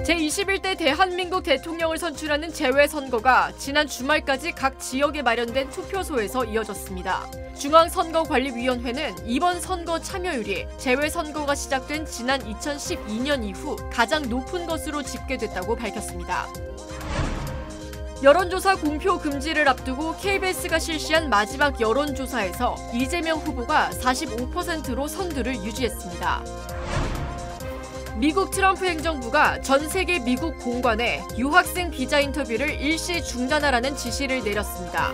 제21대 대한민국 대통령을 선출하는 재외선거가 지난 주말까지 각 지역에 마련된 투표소에서 이어졌습니다. 중앙선거관리위원회는 이번 선거 참여율이 재외선거가 시작된 지난 2012년 이후 가장 높은 것으로 집계됐다고 밝혔습니다. 여론조사 공표 금지를 앞두고 KBS가 실시한 마지막 여론조사에서 이재명 후보가 45%로 선두를 유지했습니다. 미국 트럼프 행정부가 전 세계 미국 공관에 유학생 비자 인터뷰를 일시 중단하라는 지시를 내렸습니다.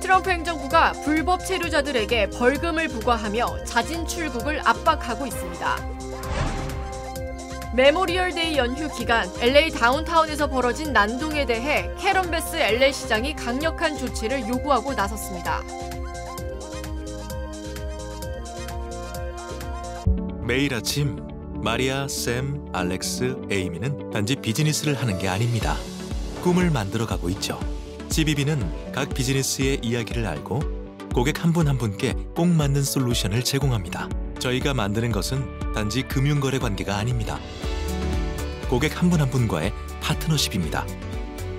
트럼프 행정부가 불법 체류자들에게 벌금을 부과하며 자진 출국을 압박하고 있습니다. 메모리얼데이 연휴 기간 LA 다운타운에서 벌어진 난동에 대해 캐런 베스 LA 시장이 강력한 조치를 요구하고 나섰습니다. 매일 아침 마리아, 샘, 알렉스, 에이미는 단지 비즈니스를 하는 게 아닙니다. 꿈을 만들어가고 있죠. CBB는 각 비즈니스의 이야기를 알고 고객 한 분 한 분께 꼭 맞는 솔루션을 제공합니다. 저희가 만드는 것은 단지 금융거래 관계가 아닙니다. 고객 한 분 한 분과의 파트너십입니다.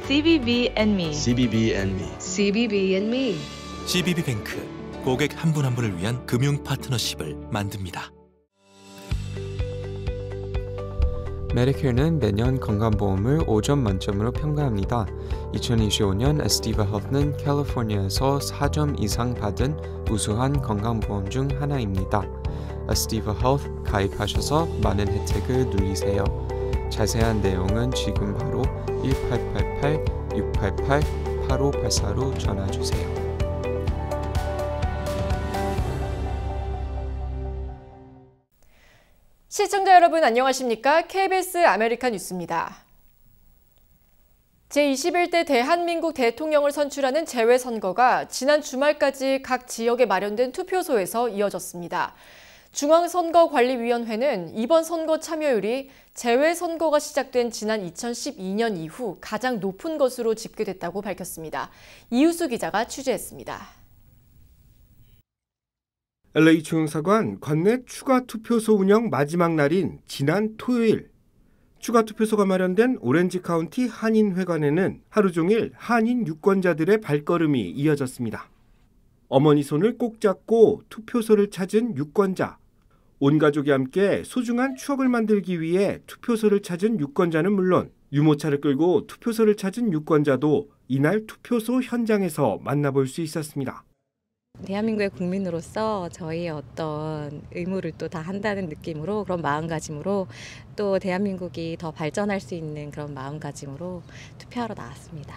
CBB and me. CBB and me. CBB and me. CBB뱅크, 고객 한 분 한 분을 위한 금융 파트너십을 만듭니다. 메디케어는 매년 건강보험을 5점 만점으로 평가합니다. 2025년 에스티바 헬스는 캘리포니아에서 4점 이상 받은 우수한 건강보험 중 하나입니다. 에스티바 헬스 가입하셔서 많은 혜택을 누리세요. 자세한 내용은 지금 바로 1888-688-8584로 전화주세요. 시청자 여러분 안녕하십니까? KBS 아메리카 뉴스입니다. 제21대 대한민국 대통령을 선출하는 재외선거가 지난 주말까지 각 지역에 마련된 투표소에서 이어졌습니다. 중앙선거관리위원회는 이번 선거 참여율이 재외선거가 시작된 지난 2012년 이후 가장 높은 것으로 집계됐다고 밝혔습니다. 이우수 기자가 취재했습니다. LA 중앙사관 관내 추가 투표소 운영 마지막 날인 지난 토요일, 추가 투표소가 마련된 오렌지 카운티 한인회관에는 하루 종일 한인 유권자들의 발걸음이 이어졌습니다. 어머니 손을 꼭 잡고 투표소를 찾은 유권자, 온 가족이 함께 소중한 추억을 만들기 위해 투표소를 찾은 유권자는 물론 유모차를 끌고 투표소를 찾은 유권자도 이날 투표소 현장에서 만나볼 수 있었습니다. 대한민국의 국민으로서 저희의 어떤 의무를 또 다 한다는 느낌으로, 그런 마음가짐으로, 또 대한민국이 더 발전할 수 있는 그런 마음가짐으로 투표하러 나왔습니다.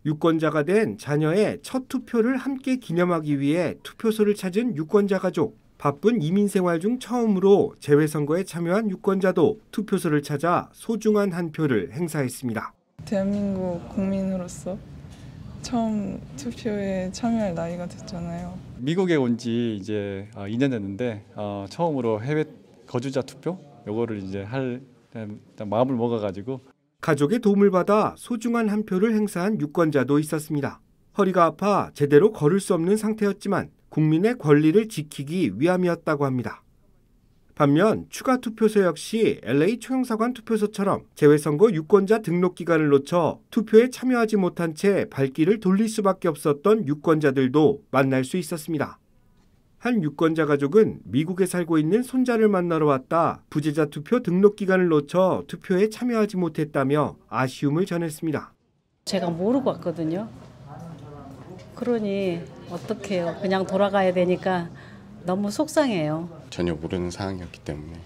유권자가 된 자녀의 첫 투표를 함께 기념하기 위해 투표소를 찾은 유권자 가족. 바쁜 이민 생활 중 처음으로 재외선거에 참여한 유권자도 투표소를 찾아 소중한 한 표를 행사했습니다. 대한민국 국민으로서 처음 투표에 참여할 나이가 됐잖아요. 미국에 온 지 이제 2년 됐는데 처음으로 해외 거주자 투표 요거를 이제 할 마음을 먹어가지고 가족의 도움을 받아 소중한 한 표를 행사한 유권자도 있었습니다. 허리가 아파 제대로 걸을 수 없는 상태였지만 국민의 권리를 지키기 위함이었다고 합니다. 반면 추가 투표소 역시 LA 총영사관 투표소처럼 재외선거 유권자 등록 기간을 놓쳐 투표에 참여하지 못한 채 발길을 돌릴 수밖에 없었던 유권자들도 만날 수 있었습니다. 한 유권자 가족은 미국에 살고 있는 손자를 만나러 왔다 부재자 투표 등록 기간을 놓쳐 투표에 참여하지 못했다며 아쉬움을 전했습니다. 제가 모르고 왔거든요. 그러니 어떡해요. 그냥 돌아가야 되니까 너무 속상해요. 전혀 모르는 상황이었기 때문에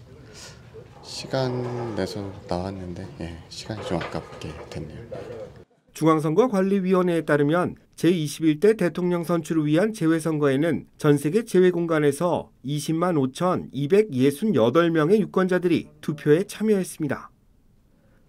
시간 내서 나왔는데 시간이 좀 아깝게 됐네요. 중앙선거관리위원회에 따르면 제21대 대통령 선출을 위한 재외선거에는 전 세계 재외공간에서 20만 5,268명의 유권자들이 투표에 참여했습니다.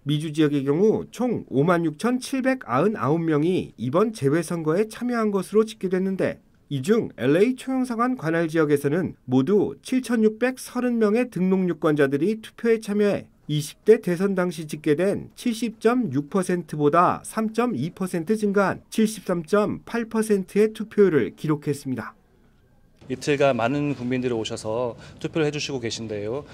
미주 지역의 경우 총 56,799명이 이번 재외선거에 참여한 것으로 집계됐는데 이 중 LA 총영사관 관할 지역에서는 모두 7,630명의 등록 유권자들이 투표에 참여해 20대 대선 당시 집계된 70.6%보다 3.2% 증가한 73.8%의 투표율을 기록했습니다. 이틀간 많은 국민들이 오셔서 투표를 해주시고 계신데요.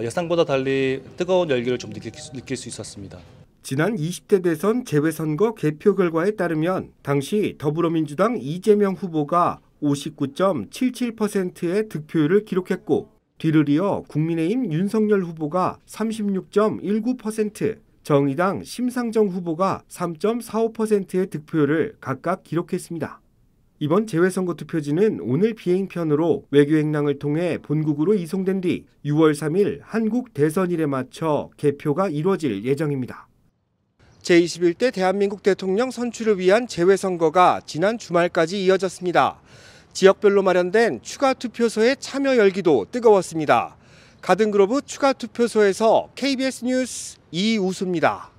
예상보다 달리 뜨거운 열기를 좀 느낄 수 있었습니다. 지난 20대 대선 재외선거 개표 결과에 따르면 당시 더불어민주당 이재명 후보가 59.77%의 득표율을 기록했고 뒤를 이어 국민의힘 윤석열 후보가 36.19%, 정의당 심상정 후보가 3.45%의 득표율을 각각 기록했습니다. 이번 재외선거 투표지는 오늘 비행편으로 외교행랑을 통해 본국으로 이송된 뒤 6월 3일 한국 대선일에 맞춰 개표가 이루어질 예정입니다. 제21대 대한민국 대통령 선출을 위한 재외선거가 지난 주말까지 이어졌습니다. 지역별로 마련된 추가 투표소의 참여 열기도 뜨거웠습니다. 가든그로브 추가 투표소에서 KBS 뉴스 이우수입니다.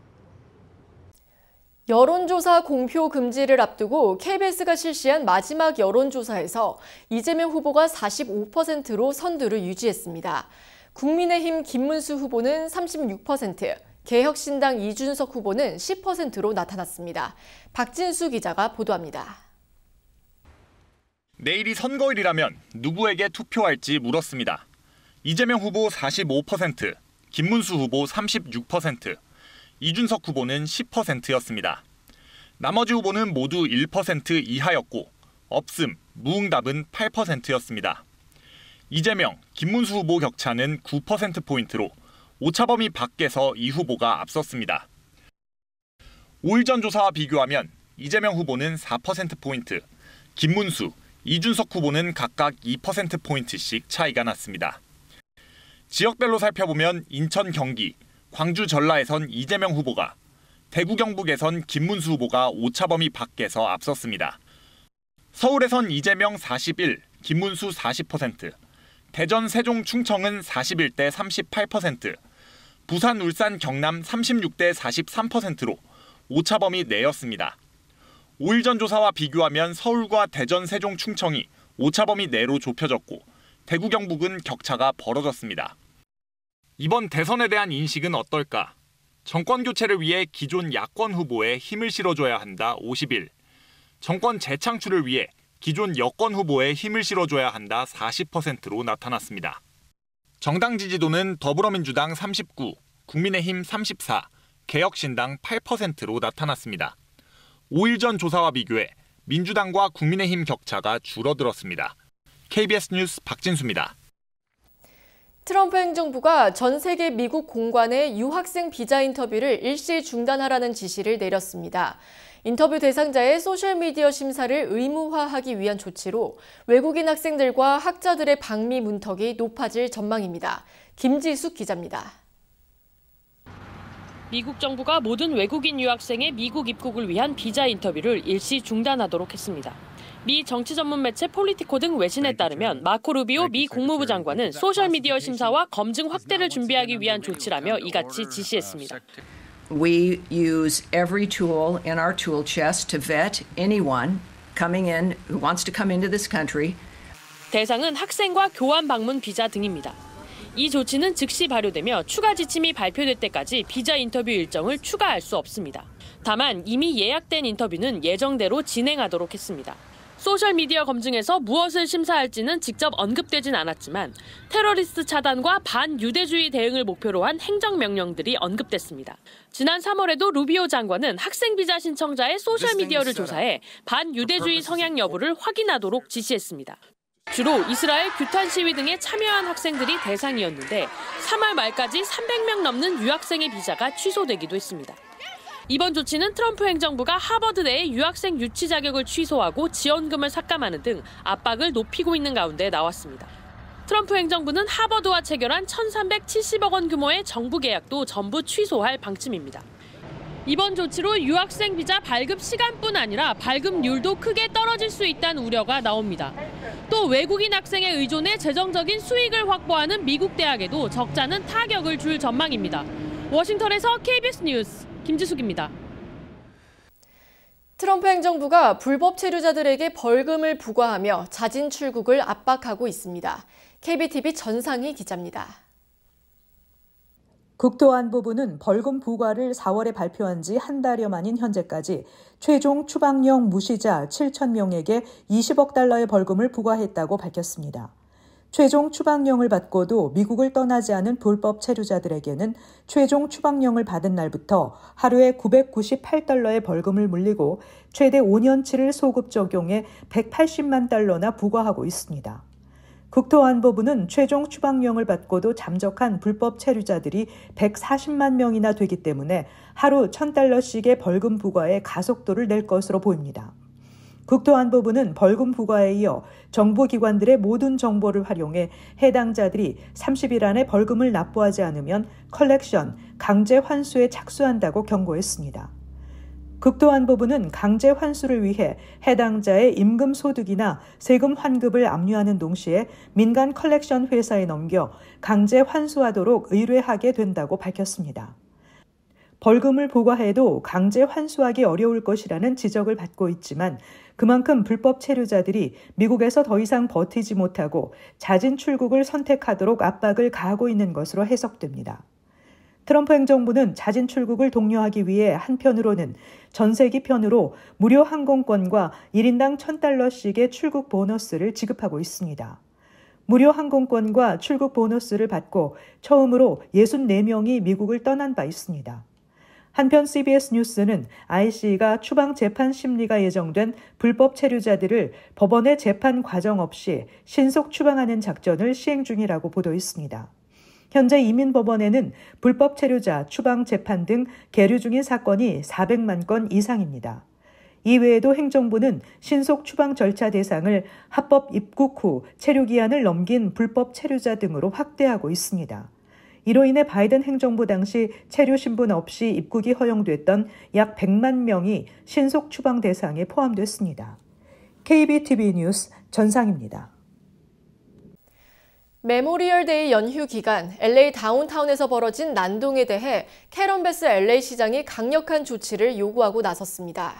여론조사 공표 금지를 앞두고 KBS가 실시한 마지막 여론조사에서 이재명 후보가 45%로 선두를 유지했습니다. 국민의힘 김문수 후보는 36%, 개혁신당 이준석 후보는 10%로 나타났습니다. 박진수 기자가 보도합니다. 내일이 선거일이라면 누구에게 투표할지 물었습니다. 이재명 후보 45%, 김문수 후보 36%, 이준석 후보는 10%였습니다. 나머지 후보는 모두 1% 이하였고 없음, 무응답은 8%였습니다. 이재명, 김문수 후보 격차는 9%포인트로 오차범위 밖에서 이 후보가 앞섰습니다. 5일 전 조사와 비교하면 이재명 후보는 4%포인트, 김문수, 이준석 후보는 각각 2%포인트씩 차이가 났습니다. 지역별로 살펴보면 인천, 경기, 광주, 전라에선 이재명 후보가, 대구, 경북에선 김문수 후보가 오차범위 밖에서 앞섰습니다. 서울에선 이재명 41, 김문수 40%, 대전, 세종, 충청은 41대 38%, 부산, 울산, 경남 36대 43%로 오차범위 내였습니다. 5일 전 조사와 비교하면 서울과 대전, 세종, 충청이 오차범위 내로 좁혀졌고 대구, 경북은 격차가 벌어졌습니다. 이번 대선에 대한 인식은 어떨까? 정권 교체를 위해 기존 야권 후보에 힘을 실어줘야 한다 51, 정권 재창출을 위해 기존 여권 후보에 힘을 실어줘야 한다 40%로 나타났습니다. 정당 지지도는 더불어민주당 39, 국민의힘 34, 개혁신당 8%로 나타났습니다. 5일 전 조사와 비교해 민주당과 국민의힘 격차가 줄어들었습니다. KBS 뉴스 박진수입니다. 트럼프 행정부가 전 세계 미국 공관의 유학생 비자 인터뷰를 일시 중단하라는 지시를 내렸습니다. 인터뷰 대상자의 소셜미디어 심사를 의무화하기 위한 조치로 외국인 학생들과 학자들의 방미 문턱이 높아질 전망입니다. 김지숙 기자입니다. 미국 정부가 모든 외국인 유학생의 미국 입국을 위한 비자 인터뷰를 일시 중단하도록 했습니다. 미 정치 전문 매체 폴리티코 등 외신에 따르면 마코 루비오 미 국무부 장관은 소셜미디어 심사와 검증 확대를 준비하기 위한 조치라며 이같이 지시했습니다. We use every tool in our tool chest to vet anyone coming in who wants to come into this country. 대상은 학생과 교환 방문 비자 등입니다. 이 조치는 즉시 발효되며 추가 지침이 발표될 때까지 비자 인터뷰 일정을 추가할 수 없습니다. 다만 이미 예약된 인터뷰는 예정대로 진행하도록 했습니다. 소셜미디어 검증에서 무엇을 심사할지는 직접 언급되진 않았지만 테러리스트 차단과 반유대주의 대응을 목표로 한 행정명령들이 언급됐습니다. 지난 3월에도 루비오 장관은 학생 비자 신청자의 소셜미디어를 조사해 반유대주의 성향 여부를 확인하도록 지시했습니다. 주로 이스라엘 규탄 시위 등에 참여한 학생들이 대상이었는데 3월 말까지 300명 넘는 유학생의 비자가 취소되기도 했습니다. 이번 조치는 트럼프 행정부가 하버드대의 유학생 유치 자격을 취소하고 지원금을 삭감하는 등 압박을 높이고 있는 가운데 나왔습니다. 트럼프 행정부는 하버드와 체결한 1,370억 원 규모의 정부 계약도 전부 취소할 방침입니다. 이번 조치로 유학생 비자 발급 시간뿐 아니라 발급률도 크게 떨어질 수 있다는 우려가 나옵니다. 또 외국인 학생에 의존해 재정적인 수익을 확보하는 미국 대학에도 적잖은 타격을 줄 전망입니다. 워싱턴에서 KBS 뉴스 김지숙입니다. 트럼프 행정부가 불법 체류자들에게 벌금을 부과하며 자진 출국을 압박하고 있습니다. KBTV 전상희 기자입니다. 국토안보부는 벌금 부과를 4월에 발표한 지 한 달여 만인 현재까지 최종 추방령 무시자 7,000명에게 20억 달러의 벌금을 부과했다고 밝혔습니다. 최종 추방령을 받고도 미국을 떠나지 않은 불법 체류자들에게는 최종 추방령을 받은 날부터 하루에 998달러의 벌금을 물리고 최대 5년치를 소급 적용해 180만 달러나 부과하고 있습니다. 국토안보부는 최종 추방령을 받고도 잠적한 불법 체류자들이 140만 명이나 되기 때문에 하루 1,000달러씩의 벌금 부과에 가속도를 낼 것으로 보입니다. 국토안보부는 벌금 부과에 이어 정부기관들의 모든 정보를 활용해 해당자들이 30일 안에 벌금을 납부하지 않으면 컬렉션, 강제 환수에 착수한다고 경고했습니다. 국토안보부는 강제 환수를 위해 해당자의 임금 소득이나 세금 환급을 압류하는 동시에 민간 컬렉션 회사에 넘겨 강제 환수하도록 의뢰하게 된다고 밝혔습니다. 벌금을 부과해도 강제 환수하기 어려울 것이라는 지적을 받고 있지만 그만큼 불법 체류자들이 미국에서 더 이상 버티지 못하고 자진 출국을 선택하도록 압박을 가하고 있는 것으로 해석됩니다. 트럼프 행정부는 자진 출국을 독려하기 위해 한편으로는 전세기 편으로 무료 항공권과 1인당 $1,000씩의 출국 보너스를 지급하고 있습니다. 무료 항공권과 출국 보너스를 받고 처음으로 64명이 미국을 떠난 바 있습니다. 한편 CBS 뉴스는 ICE가 추방 재판 심리가 예정된 불법 체류자들을 법원의 재판 과정 없이 신속 추방하는 작전을 시행 중이라고 보도했습니다. 현재 이민법원에는 불법 체류자 추방 재판 등 계류 중인 사건이 400만 건 이상입니다. 이외에도 행정부는 신속 추방 절차 대상을 합법 입국 후 체류 기한을 넘긴 불법 체류자 등으로 확대하고 있습니다. 이로 인해 바이든 행정부 당시 체류 신분 없이 입국이 허용됐던 약 100만 명이 신속 추방 대상에 포함됐습니다. KBTV 뉴스 전상입니다. 메모리얼 데이 연휴 기간 LA 다운타운에서 벌어진 난동에 대해 캐런 베스 LA 시장이 강력한 조치를 요구하고 나섰습니다.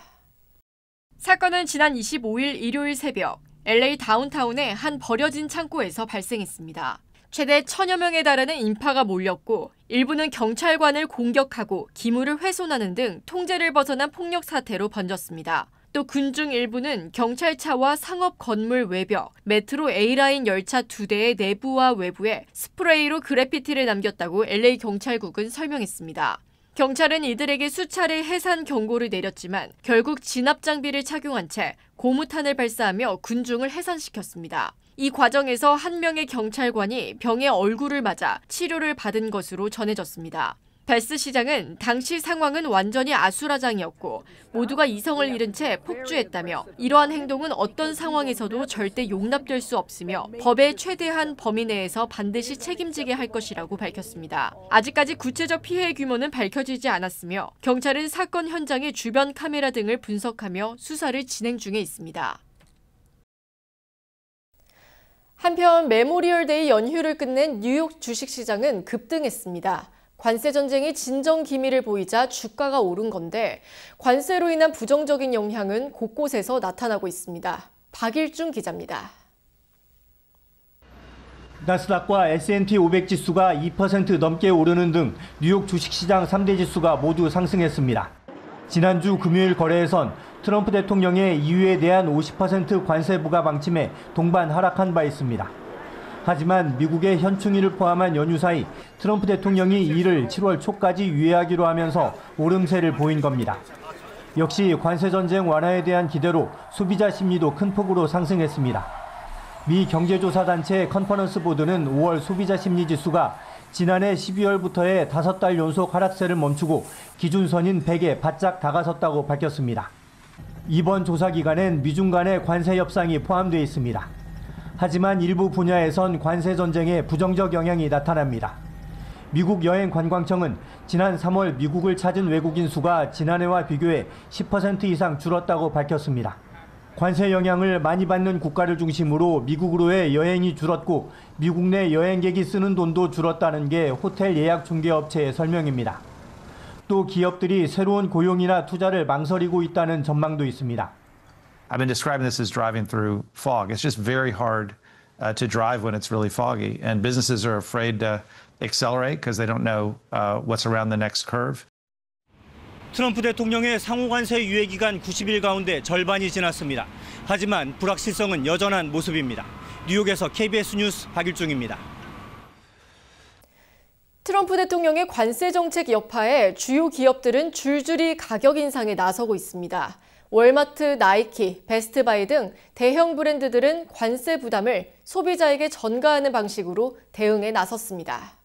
사건은 지난 25일 일요일 새벽 LA 다운타운의 한 버려진 창고에서 발생했습니다. 최대 1,000여 명에 달하는 인파가 몰렸고 일부는 경찰관을 공격하고 기물을 훼손하는 등 통제를 벗어난 폭력 사태로 번졌습니다. 또 군중 일부는 경찰차와 상업 건물 외벽, 메트로 A라인 열차 2대의 내부와 외부에 스프레이로 그래피티를 남겼다고 LA 경찰국은 설명했습니다. 경찰은 이들에게 수차례 해산 경고를 내렸지만 결국 진압 장비를 착용한 채 고무탄을 발사하며 군중을 해산시켰습니다. 이 과정에서 한 명의 경찰관이 병에 얼굴을 맞아 치료를 받은 것으로 전해졌습니다. 베스 시장은 당시 상황은 완전히 아수라장이었고 모두가 이성을 잃은 채 폭주했다며 이러한 행동은 어떤 상황에서도 절대 용납될 수 없으며 법의 최대한 범위 내에서 반드시 책임지게 할 것이라고 밝혔습니다. 아직까지 구체적 피해 규모는 밝혀지지 않았으며 경찰은 사건 현장의 주변 카메라 등을 분석하며 수사를 진행 중에 있습니다. 한편 메모리얼 데이 연휴를 끝낸 뉴욕 주식시장은 급등했습니다. 관세 전쟁이 진정 기미를 보이자 주가가 오른 건데 관세로 인한 부정적인 영향은 곳곳에서 나타나고 있습니다. 박일중 기자입니다. 나스닥과 S&P 500 지수가 2% 넘게 오르는 등 뉴욕 주식시장 3대 지수가 모두 상승했습니다. 지난주 금요일 거래에선 트럼프 대통령의 EU에 대한 50% 관세 부과 방침에 동반 하락한 바 있습니다. 하지만 미국의 현충일을 포함한 연휴 사이 트럼프 대통령이 이를 7월 초까지 유예하기로 하면서 오름세를 보인 겁니다. 역시 관세 전쟁 완화에 대한 기대로 소비자 심리도 큰 폭으로 상승했습니다. 미 경제조사단체 컨퍼런스 보드는 5월 소비자 심리 지수가 지난해 12월부터의 5달 연속 하락세를 멈추고 기준선인 100에 바짝 다가섰다고 밝혔습니다. 이번 조사 기간엔 미중 간의 관세 협상이 포함되어 있습니다. 하지만 일부 분야에선 관세 전쟁에 부정적 영향이 나타납니다. 미국 여행관광청은 지난 3월 미국을 찾은 외국인 수가 지난해와 비교해 10% 이상 줄었다고 밝혔습니다. 관세 영향을 많이 받는 국가를 중심으로 미국으로의 여행이 줄었고 미국 내 여행객이 쓰는 돈도 줄었다는 게 호텔 예약 중개업체의 설명입니다. 또 기업들이 새로운 고용이나 투자를 망설이고 있다는 전망도 있습니다. I've been describing this as driving through fog. It's just very hard to drive when it's really foggy, and businesses are afraid to accelerate because they don't know what's around the next curve. 트럼프 대통령의 상호관세 유예 기간 90일 가운데 절반이 지났습니다. 하지만 불확실성은 여전한 모습입니다. 뉴욕에서 KBS 뉴스 박일중입니다. 트럼프 대통령의 관세 정책 여파에 주요 기업들은 줄줄이 가격 인상에 나서고 있습니다. 월마트, 나이키, 베스트바이 등 대형 브랜드들은 관세 부담을 소비자에게 전가하는 방식으로 대응에 나섰습니다.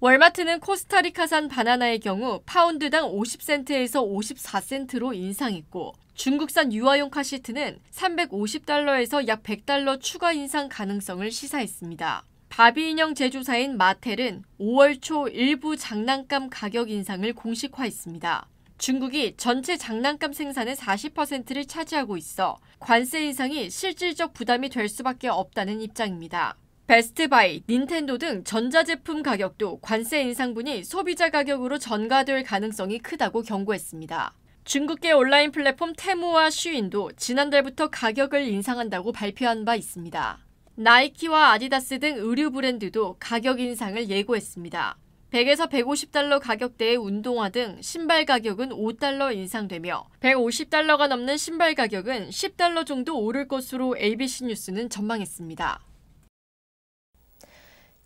월마트는 코스타리카산 바나나의 경우 파운드당 50센트에서 54센트로 인상했고, 중국산 유아용 카시트는 350달러에서 약 100달러 추가 인상 가능성을 시사했습니다. 바비 인형 제조사인 마텔은 5월 초 일부 장난감 가격 인상을 공식화했습니다. 중국이 전체 장난감 생산의 40%를 차지하고 있어 관세 인상이 실질적 부담이 될 수밖에 없다는 입장입니다. 베스트바이, 닌텐도 등 전자제품 가격도 관세 인상분이 소비자 가격으로 전가될 가능성이 크다고 경고했습니다. 중국계 온라인 플랫폼 테무와 쉬인도 지난달부터 가격을 인상한다고 발표한 바 있습니다. 나이키와 아디다스 등 의류 브랜드도 가격 인상을 예고했습니다. 100에서 150달러 가격대의 운동화 등 신발 가격은 5달러 인상되며 150달러가 넘는 신발 가격은 10달러 정도 오를 것으로 ABC 뉴스는 전망했습니다.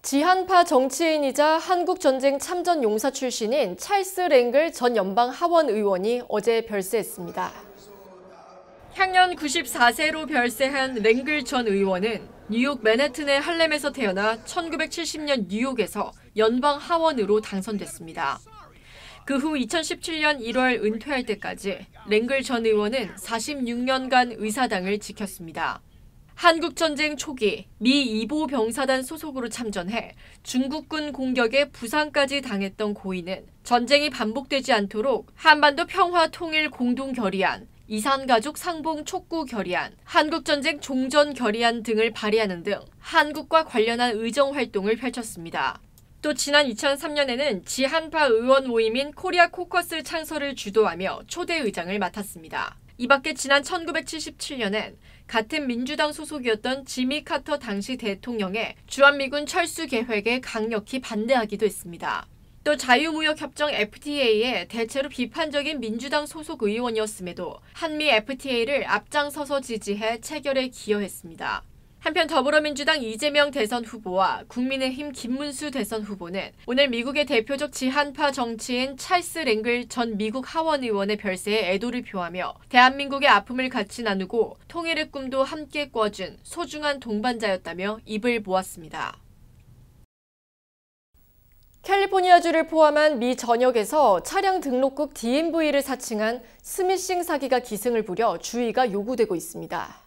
지한파 정치인이자 한국전쟁 참전 용사 출신인 찰스 랭글 전 연방 하원 의원이 어제 별세했습니다. 향년 94세로 별세한 랭글 전 의원은 뉴욕 맨해튼의 할렘에서 태어나 1970년 뉴욕에서 연방 하원으로 당선됐습니다. 그 후 2017년 1월 은퇴할 때까지 랭글 전 의원은 46년간 의사당을 지켰습니다. 한국전쟁 초기 미 2보 병사단 소속으로 참전해 중국군 공격에 부상까지 당했던 고인은 전쟁이 반복되지 않도록 한반도 평화 통일 공동 결의안, 이산가족 상봉 촉구 결의안, 한국전쟁 종전 결의안 등을 발의하는 등 한국과 관련한 의정 활동을 펼쳤습니다. 또 지난 2003년에는 지한파 의원 모임인 코리아 코커스 창설을 주도하며 초대 의장을 맡았습니다. 이 밖에 지난 1977년엔 같은 민주당 소속이었던 지미 카터 당시 대통령의 주한미군 철수 계획에 강력히 반대하기도 했습니다. 또 자유무역협정 FTA에 대체로 비판적인 민주당 소속 의원이었음에도 한미 FTA를 앞장서서 지지해 체결에 기여했습니다. 한편 더불어민주당 이재명 대선 후보와 국민의힘 김문수 대선 후보는 오늘 미국의 대표적 지한파 정치인 찰스 랭글 전 미국 하원 의원의 별세에 애도를 표하며 대한민국의 아픔을 같이 나누고 통일의 꿈도 함께 꿔준 소중한 동반자였다며 입을 모았습니다. 캘리포니아주를 포함한 미 전역에서 차량 등록국 DMV를 사칭한 스미싱 사기가 기승을 부려 주의가 요구되고 있습니다.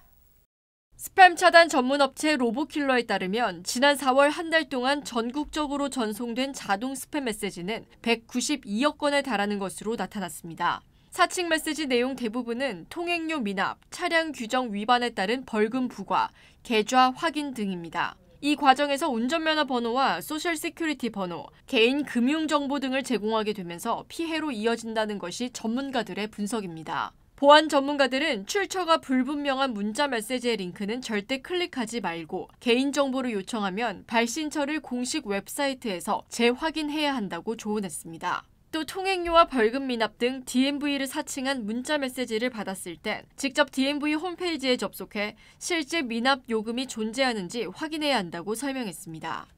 스팸 차단 전문 업체 로보킬러에 따르면 지난 4월 한 달 동안 전국적으로 전송된 자동 스팸 메시지는 192억 건에 달하는 것으로 나타났습니다. 사칭 메시지 내용 대부분은 통행료 미납, 차량 규정 위반에 따른 벌금 부과, 계좌 확인 등입니다. 이 과정에서 운전면허 번호와 소셜 시큐리티 번호, 개인 금융정보 등을 제공하게 되면서 피해로 이어진다는 것이 전문가들의 분석입니다. 보안 전문가들은 출처가 불분명한 문자 메시지의 링크는 절대 클릭하지 말고 개인정보를 요청하면 발신처를 공식 웹사이트에서 재확인해야 한다고 조언했습니다. 또 통행료와 벌금 미납 등 DMV를 사칭한 문자 메시지를 받았을 땐 직접 DMV 홈페이지에 접속해 실제 미납 요금이 존재하는지 확인해야 한다고 설명했습니다.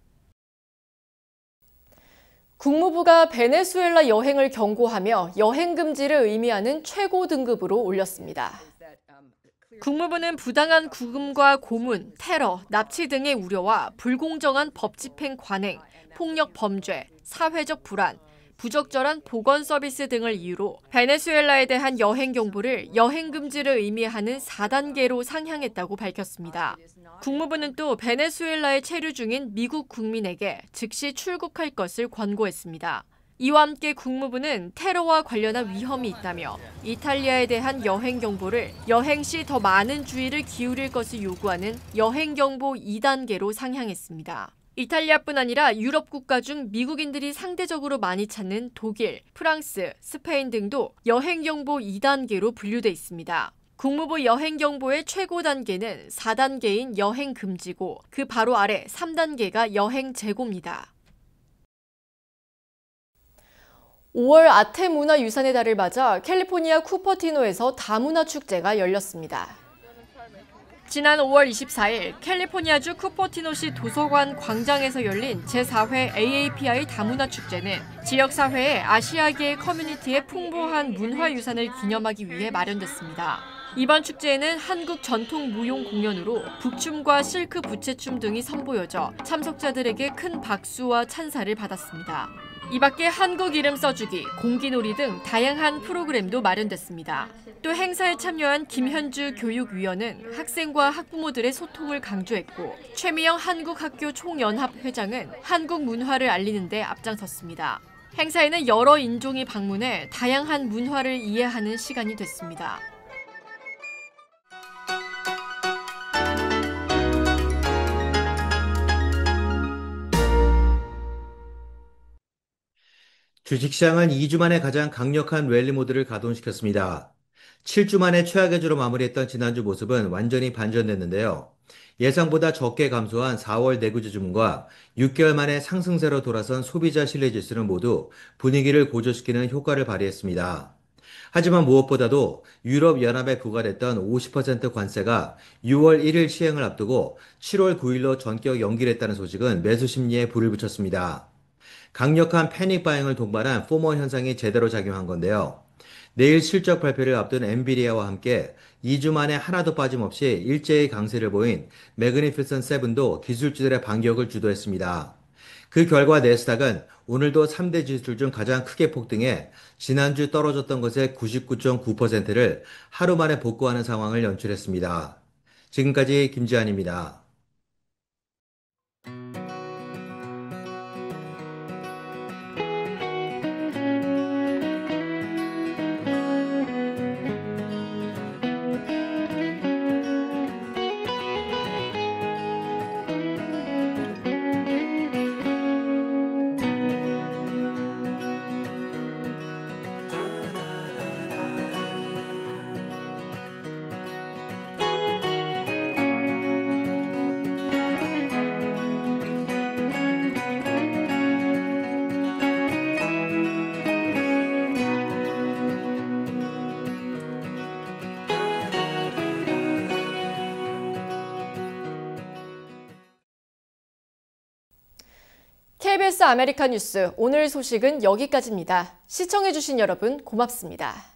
국무부가 베네수엘라 여행을 경고하며 여행 금지를 의미하는 최고 등급으로 올렸습니다. 국무부는 부당한 구금과 고문, 테러, 납치 등의 우려와 불공정한 법 집행 관행, 폭력 범죄, 사회적 불안, 부적절한 보건 서비스 등을 이유로 베네수엘라에 대한 여행 경보를 여행 금지를 의미하는 4단계로 상향했다고 밝혔습니다. 국무부는 또 베네수엘라에 체류 중인 미국 국민에게 즉시 출국할 것을 권고했습니다. 이와 함께 국무부는 테러와 관련한 위험이 있다며 이탈리아에 대한 여행 경보를 여행 시 더 많은 주의를 기울일 것을 요구하는 여행 경보 2단계로 상향했습니다. 이탈리아뿐 아니라 유럽 국가 중 미국인들이 상대적으로 많이 찾는 독일, 프랑스, 스페인 등도 여행경보 2단계로 분류돼 있습니다. 국무부 여행경보의 최고 단계는 4단계인 여행금지고 그 바로 아래 3단계가 여행재고입니다. 5월 아태문화유산의 달을 맞아 캘리포니아 쿠퍼티노에서 다문화 축제가 열렸습니다. 지난 5월 24일 캘리포니아주 쿠퍼티노시 도서관 광장에서 열린 제4회 AAPI 다문화 축제는 지역사회의 아시아계 커뮤니티의 풍부한 문화유산을 기념하기 위해 마련됐습니다. 이번 축제에는 한국 전통 무용 공연으로 북춤과 실크 부채춤 등이 선보여져 참석자들에게 큰 박수와 찬사를 받았습니다. 이 밖에 한국 이름 써주기, 공기놀이 등 다양한 프로그램도 마련됐습니다. 또 행사에 참여한 김현주 교육위원은 학생과 학부모들의 소통을 강조했고 최미영 한국학교 총연합 회장은 한국 문화를 알리는 데 앞장섰습니다. 행사에는 여러 인종이 방문해 다양한 문화를 이해하는 시간이 됐습니다. 주식시장은 2주 만에 가장 강력한 랠리 모드를 가동시켰습니다. 7주 만에 최악의 주로 마무리했던 지난주 모습은 완전히 반전됐는데요. 예상보다 적게 감소한 4월 내구재 주문과 6개월 만에 상승세로 돌아선 소비자 신뢰지수는 모두 분위기를 고조시키는 효과를 발휘했습니다. 하지만 무엇보다도 유럽연합에 부과됐던 50% 관세가 6월 1일 시행을 앞두고 7월 9일로 전격 연기됐다는 소식은 매수 심리에 불을 붙였습니다. 강력한 패닉 바잉을 동반한 포모 현상이 제대로 작용한 건데요. 내일 실적 발표를 앞둔 엔비디아와 함께 2주 만에 하나도 빠짐없이 일제히 강세를 보인 매그니피센트 세븐도 기술주들의 반격을 주도했습니다. 그 결과 내스닥은 오늘도 3대 지수들 중 가장 크게 폭등해 지난주 떨어졌던 것의 99.9%를 하루 만에 복구하는 상황을 연출했습니다. 지금까지 김지한입니다. KBS 아메리카 뉴스 오늘 소식은 여기까지입니다. 시청해주신 여러분 고맙습니다.